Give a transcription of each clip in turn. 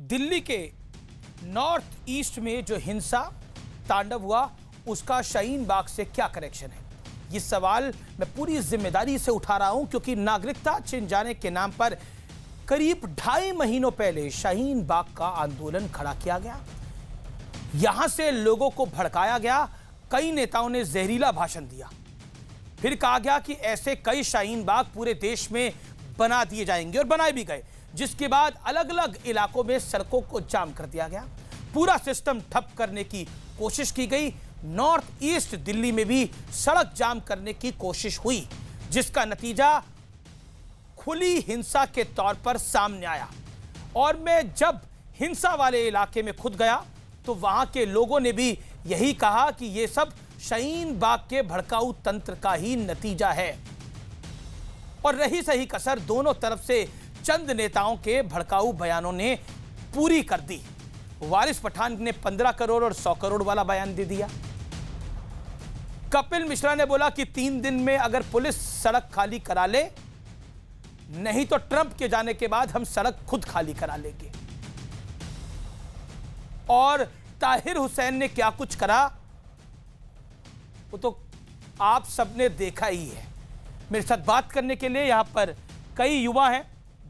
दिल्ली के north east में जो हिंसा तांडव हुआ उसका शाहीन बाग से क्या कनेक्शन है, ये सवाल मैं पूरी जिम्मेदारी से उठा रहा हूं, क्योंकि नागरिकता छिन जाने के नाम पर करीब 2.5 महीनों पहले शाहीन बाग का आंदोलन खड़ा किया गया। यहां से लोगों को भड़काया गया, कई नेताओं ने जहरीला भाषण दिया, फिर कहा गया कि ऐसे कई शाहीन बाग पूरे देश में बना दिए जाएंगे और बनाए भी गए, जिसके बाद अलग अलग इलाकों में सड़कों को जाम कर दिया गया, पूरा सिस्टम ठप करने की कोशिश की गई। नॉर्थ ईस्ट दिल्ली में भी सड़क जाम करने की कोशिश हुई, जिसका नतीजा खुली हिंसा के तौर पर सामने आया। और मैं जब हिंसा वाले इलाके में खुद गया तो वहां के लोगों ने भी यही कहा कि यह सब शाहीन बाग के भड़काऊ तंत्र का ही नतीजा है। और रही सही कसर दोनों तरफ से चंद नेताओं के भड़काऊ बयानों ने पूरी कर दी। वारिस पठान ने 15 करोड़ और 100 करोड़ वाला बयान दे दिया। कपिल मिश्रा ने बोला कि 3 दिन में अगर पुलिस सड़क खाली करा ले, नहीं तो ट्रंप के जाने के बाद हम सड़क खुद खाली करा लेंगे। और ताहिर हुसैन ने क्या कुछ करा वो तो आप सबने देखा ही है। मेरे साथ बात करने के लिए यहां पर कई युवा हैं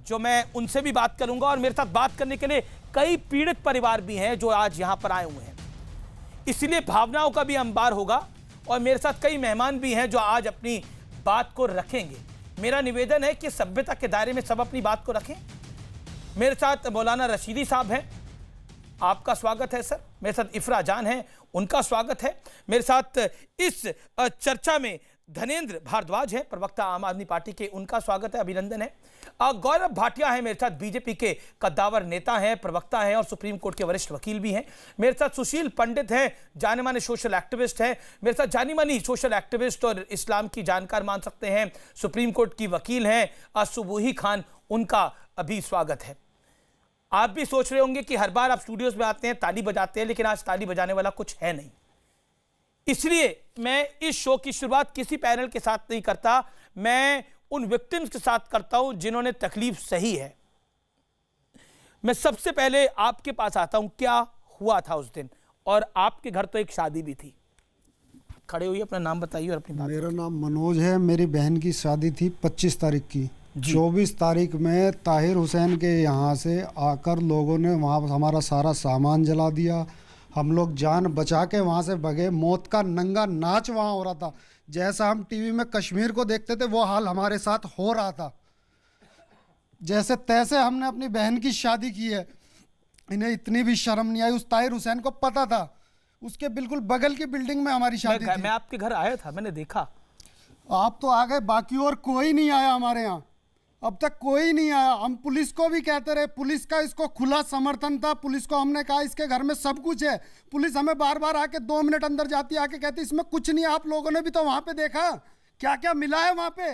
जो मैं उनसे भी बात करूंगा, और मेरे साथ बात करने के लिए कई पीड़ित परिवार भी हैं जो आज यहां पर आए हुए हैं, इसलिए भावनाओं का भी अंबार होगा। और मेरे साथ कई मेहमान भी हैं जो आज अपनी बात को रखेंगे। मेरा निवेदन है कि सभ्यता के दायरे में सब अपनी बात को रखें। मेरे साथ मौलाना रशीदी साहब हैं, आपका स्वागत है सर। मेरे साथ इफ्रा जान हैं, उनका स्वागत है। मेरे साथ इस चर्चा में धनेंद्र भारद्वाज हैं, प्रवक्ता आम आदमी पार्टी के, उनका स्वागत है, अभिनंदन है। गौरव भाटिया हैं मेरे साथ, बीजेपी के कद्दावर नेता हैं, प्रवक्ता हैं और सुप्रीम कोर्ट के वरिष्ठ वकील भी हैं। मेरे साथ सुशील पंडित हैं, जाने माने सोशल एक्टिविस्ट हैं। मेरे साथ जानी मानी सोशल एक्टिविस्ट और इस्लाम की जानकार मान सकते हैं, सुप्रीम कोर्ट की वकील हैं सुबूही खान, उनका अभी स्वागत है। आप भी सोच रहे होंगे कि हर बार आप स्टूडियोज में आते हैं, ताली बजाते हैं, लेकिन आज ताली बजाने वाला कुछ है नहीं, इसलिए मैं इस शो की शुरुआत किसी पैनल के साथ नहीं करता, मैं उन विक्टिम्स के साथ करता हूं जिन्होंने तकलीफ सही है। मैं सबसे पहले आपके पास आता हूं, क्या हुआ था उस दिन? और आपके घर तो एक शादी भी थी। खड़े हुई अपना नाम बताइए और अपनी बात। मेरा नाम मनोज है, मेरी बहन की शादी थी 25 तारीख की। 24 तारीख में ताहिर हुसैन के यहाँ से आकर लोगों ने वहाँ हमारा सारा सामान जला दिया। हम लोग जान बचा के वहाँ से भगे। मौत का नंगा नाच वहाँ हो रहा था, जैसा हम टीवी में कश्मीर को देखते थे वो हाल हमारे साथ हो रहा था। जैसे तैसे हमने अपनी बहन की शादी की है। इन्हें इतनी भी शर्म नहीं आई। उस ताहिर हुसैन को पता था, उसके बिल्कुल बगल की बिल्डिंग में हमारी शादी थी। मैं आपके घर आया था, मैंने देखा। आप तो आ गए, बाकी और कोई नहीं आया हमारे यहाँ, अब तक कोई नहीं आया। हम पुलिस को भी कहते रहे, पुलिस का इसको खुला समर्थन था। पुलिस को हमने कहा इसके घर में सब कुछ है। पुलिस हमें बार बार आके 2 मिनट अंदर जाती, आके कहती इसमें कुछ नहीं है। आप लोगों ने भी तो वहाँ पे देखा क्या क्या मिला है, वहाँ पे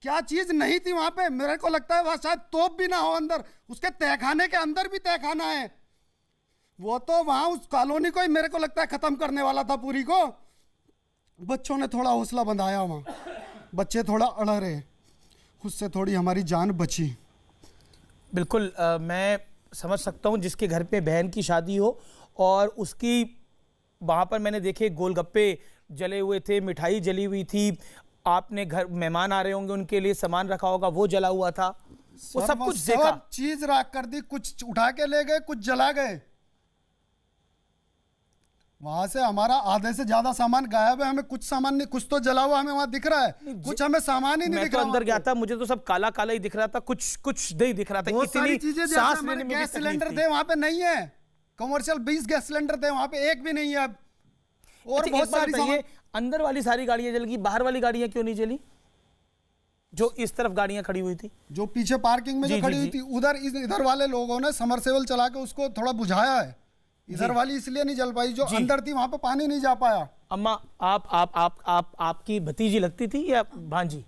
क्या चीज़ नहीं थी। वहाँ पे मेरे को लगता है वहाँ शायद तोप भी ना हो अंदर, उसके तहखाने के अंदर भी तहखाना है। वो तो वहाँ उस कॉलोनी को ही मेरे को लगता है ख़त्म करने वाला था पूरी को। बच्चों ने थोड़ा हौसला बंधाया, वहाँ बच्चे थोड़ा अड़ रहे, उससे थोड़ी हमारी जान बची। बिल्कुल मैं समझ सकता हूँ, जिसके घर पे बहन की शादी हो और उसकी वहाँ पर मैंने देखे गोलगप्पे जले हुए थे, मिठाई जली हुई थी, आपने घर मेहमान आ रहे होंगे उनके लिए सामान रखा होगा वो जला हुआ था, वो सब कुछ देखा। सब चीज राख कर दी, कुछ उठा के ले गए, कुछ जला गए। वहां से हमारा आधे से ज्यादा सामान गायब है। हमें कुछ सामान नहीं, कुछ तो जला हुआ हमें वहां दिख रहा है, कुछ हमें सामान ही नहीं दिख रहा। मैं तो अंदर गया था, मुझे तो सब काला काला ही दिख रहा था, कुछ नहीं दिख रहा था। इतनी सांस लेने में गैस सिलेंडर थे वहां पे नहीं है, कमर्शियल 20 गैस सिलेंडर थे वहां पे, एक भी नहीं है अब। और बहुत सारी सामान, अंदर वाली सारी गाड़ियां जल गई, बाहर वाली गाड़ियां क्यों नहीं जली? जो इस तरफ गाड़ियां खड़ी हुई थी, जो पीछे पार्किंग में जो खड़ी हुई थी, उधर इधर वाले लोगों ने समरसेबल चला के उसको थोड़ा बुझाया है। इधर वाली इसलिए नहीं जल पाई, जो अंदर थी वहां पे पानी नहीं जा पाया। अम्मा आपकी भतीजी लगती थी या भांजी?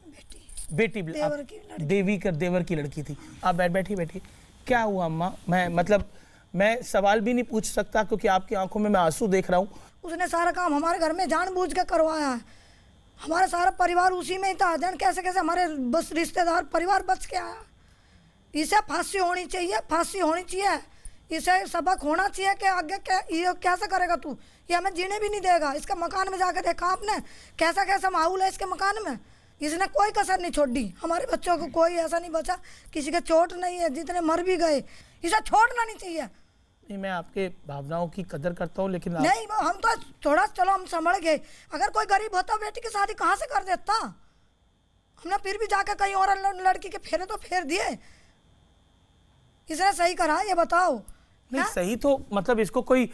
बेटी देवर की लड़की थी। आप बैठी क्या हुआ अम्मा? मैं सवाल भी नहीं पूछ सकता क्योंकि आपकी आंखों में मैं आंसू देख रहा हूँ। उसने सारा काम हमारे घर में जानबूझ के करवाया है। हमारा सारा परिवार उसी में ही था। जान कैसे कैसे हमारे बस रिश्तेदार परिवार बच के आया। इसे फांसी होनी चाहिए, फांसी होनी चाहिए। इसे सबक होना चाहिए कि आगे क्या ये कैसे करेगा तू, ये हमें जीने भी नहीं देगा। इसके मकान में जाकर देखा आपने कैसा कैसा माहौल है इसके मकान में। इसने कोई कसर नहीं छोड़ी, हमारे बच्चों को कोई ऐसा नहीं बचा, किसी के चोट नहीं है, जितने मर भी गए। इसे छोड़ना नहीं चाहिए। नहीं, मैं आपके भावनाओं की कदर करता हूँ, लेकिन नहीं हम तो थोड़ा चलो हम संभल गए। अगर कोई गरीब होता बेटी की शादी कहाँ से कर देता, हमने फिर भी जाकर कहीं और लड़की के फेरे तो फेर दिए। इसने सही करा, ये बताओ। नहीं, सही तो मतलब इसको कोई